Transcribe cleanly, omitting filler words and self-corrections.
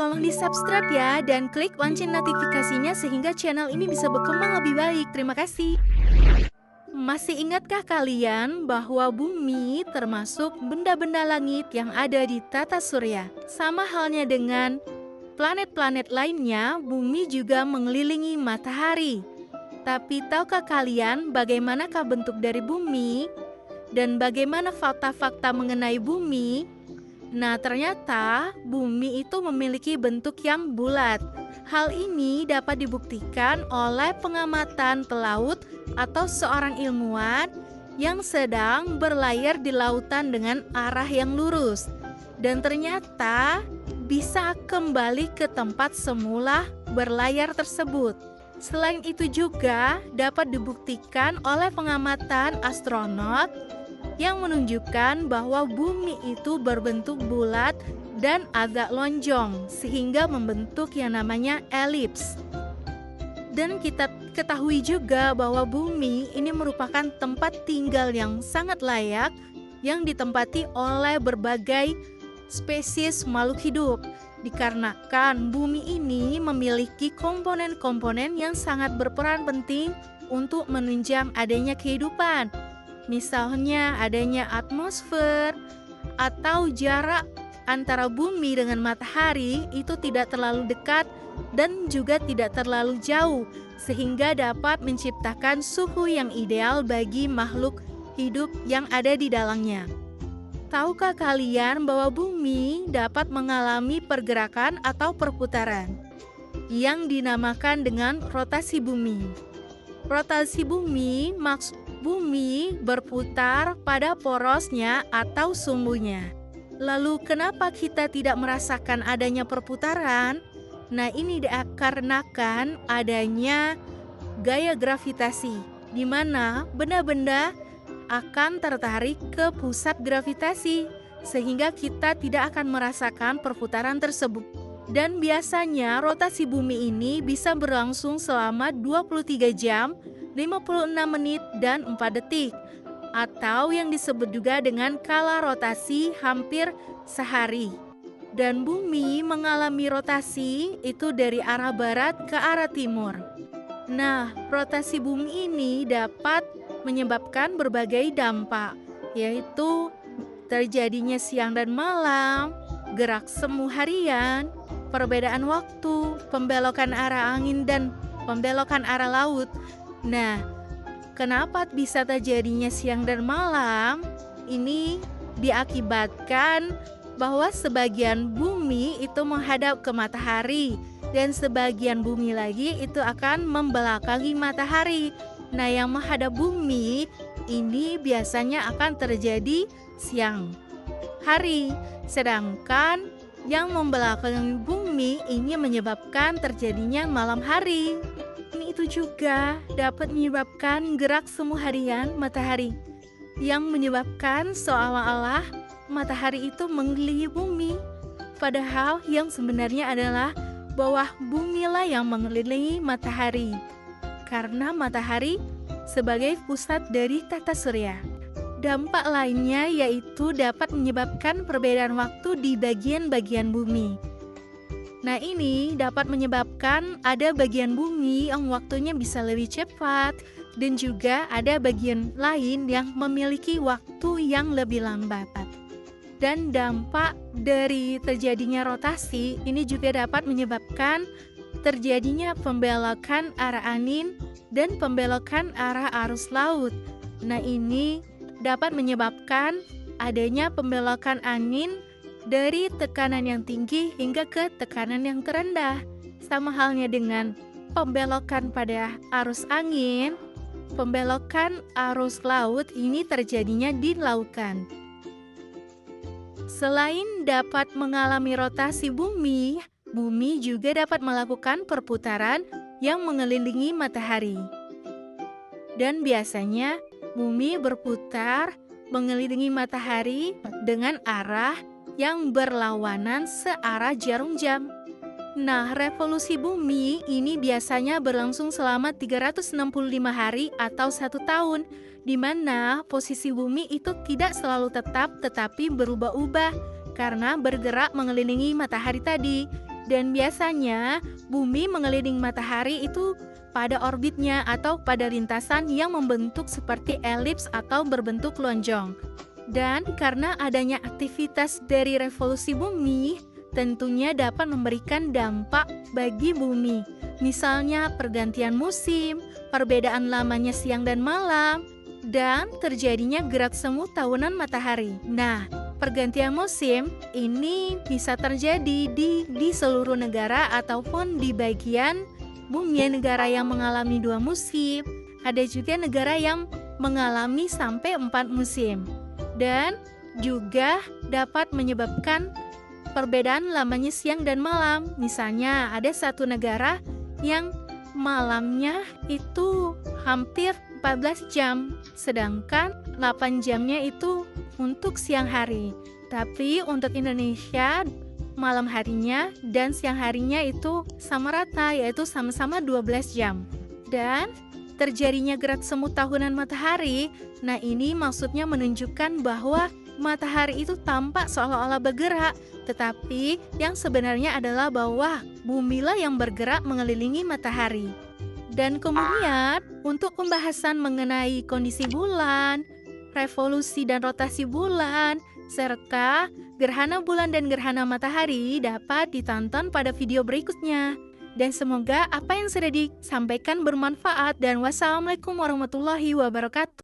tolong di-subscribe ya dan klik lonceng notifikasinya sehingga channel ini bisa berkembang lebih baik. Terima kasih. Masih ingatkah kalian bahwa bumi termasuk benda-benda langit yang ada di tata surya? Sama halnya dengan planet-planet lainnya, bumi juga mengelilingi matahari. Tapi tahukah kalian bagaimanakah bentuk dari bumi? Dan bagaimana fakta-fakta mengenai bumi? Nah, ternyata bumi itu memiliki bentuk yang bulat. Hal ini dapat dibuktikan oleh pengamatan pelaut atau seorang ilmuwan yang sedang berlayar di lautan dengan arah yang lurus. Dan ternyata bisa kembali ke tempat semula berlayar tersebut. Selain itu juga dapat dibuktikan oleh pengamatan astronot yang menunjukkan bahwa bumi itu berbentuk bulat dan agak lonjong sehingga membentuk yang namanya elips. Dan kita ketahui juga bahwa bumi ini merupakan tempat tinggal yang sangat layak yang ditempati oleh berbagai spesies makhluk hidup. Dikarenakan bumi ini memiliki komponen-komponen yang sangat berperan penting untuk menunjang adanya kehidupan. Misalnya adanya atmosfer atau jarak antara bumi dengan matahari itu tidak terlalu dekat dan juga tidak terlalu jauh sehingga dapat menciptakan suhu yang ideal bagi makhluk hidup yang ada di dalamnya. Tahukah kalian bahwa bumi dapat mengalami pergerakan atau perputaran yang dinamakan dengan rotasi bumi? Rotasi bumi maksud bumi berputar pada porosnya atau sumbunya. Lalu kenapa kita tidak merasakan adanya perputaran? Nah, ini dikarenakan adanya gaya gravitasi, di mana benda-benda akan tertarik ke pusat gravitasi, sehingga kita tidak akan merasakan perputaran tersebut. Dan biasanya rotasi bumi ini bisa berlangsung selama 23 jam, 56 menit, dan 4 detik, atau yang disebut juga dengan kala rotasi hampir sehari. Dan bumi mengalami rotasi itu dari arah barat ke arah timur. Nah, rotasi bumi ini dapat menyebabkan berbagai dampak, yaitu terjadinya siang dan malam, gerak semu harian, perbedaan waktu, pembelokan arah angin, dan pembelokan arah laut. Nah, kenapa bisa terjadinya siang dan malam? Ini diakibatkan bahwa sebagian bumi itu menghadap ke matahari dan sebagian bumi lagi itu akan membelakangi matahari. Nah, yang menghadap bumi ini biasanya akan terjadi siang hari, sedangkan yang membelakangi bumi ini menyebabkan terjadinya malam hari. Itu juga dapat menyebabkan gerak semu harian matahari yang menyebabkan seolah-olah matahari itu mengelilingi bumi, padahal yang sebenarnya adalah bahwa bumilah yang mengelilingi matahari karena matahari sebagai pusat dari tata surya. Dampak lainnya yaitu dapat menyebabkan perbedaan waktu di bagian-bagian bumi. Nah, ini dapat menyebabkan ada bagian bumi yang waktunya bisa lebih cepat dan juga ada bagian lain yang memiliki waktu yang lebih lambat. Dan dampak dari terjadinya rotasi ini juga dapat menyebabkan terjadinya pembelokan arah angin dan pembelokan arah arus laut. Nah, ini dapat menyebabkan adanya pembelokan angin dari tekanan yang tinggi hingga ke tekanan yang terendah. Sama halnya dengan pembelokan pada arus angin, pembelokan arus laut ini terjadinya di lautan. Selain dapat mengalami rotasi bumi, bumi juga dapat melakukan perputaran yang mengelilingi matahari. Dan biasanya bumi berputar mengelilingi matahari dengan arah yang berlawanan searah jarum jam. Nah, revolusi bumi ini biasanya berlangsung selama 365 hari atau 1 tahun, di mana posisi bumi itu tidak selalu tetap tetapi berubah-ubah karena bergerak mengelilingi matahari tadi. Dan biasanya bumi mengelilingi matahari itu pada orbitnya atau pada lintasan yang membentuk seperti elips atau berbentuk lonjong. Dan karena adanya aktivitas dari revolusi bumi, tentunya dapat memberikan dampak bagi bumi. Misalnya pergantian musim, perbedaan lamanya siang dan malam, dan terjadinya gerak semu tahunan matahari. Nah, pergantian musim ini bisa terjadi di seluruh negara ataupun di bagian bumi negara yang mengalami 2 musim. Ada juga negara yang mengalami sampai 4 musim. Dan juga dapat menyebabkan perbedaan lamanya siang dan malam. Misalnya ada satu negara yang malamnya itu hampir 14 jam, sedangkan 8 jamnya itu untuk siang hari. Tapi untuk Indonesia, malam harinya dan siang harinya itu sama rata, yaitu sama-sama 12 jam. Dan terjadinya gerak semu tahunan matahari, nah ini maksudnya menunjukkan bahwa matahari itu tampak seolah-olah bergerak, tetapi yang sebenarnya adalah bahwa bumilah yang bergerak mengelilingi matahari. Dan kemudian untuk pembahasan mengenai kondisi bulan, revolusi dan rotasi bulan, serta gerhana bulan dan gerhana matahari dapat ditonton pada video berikutnya. Dan semoga apa yang sudah disampaikan bermanfaat dan wassalamualaikum warahmatullahi wabarakatuh.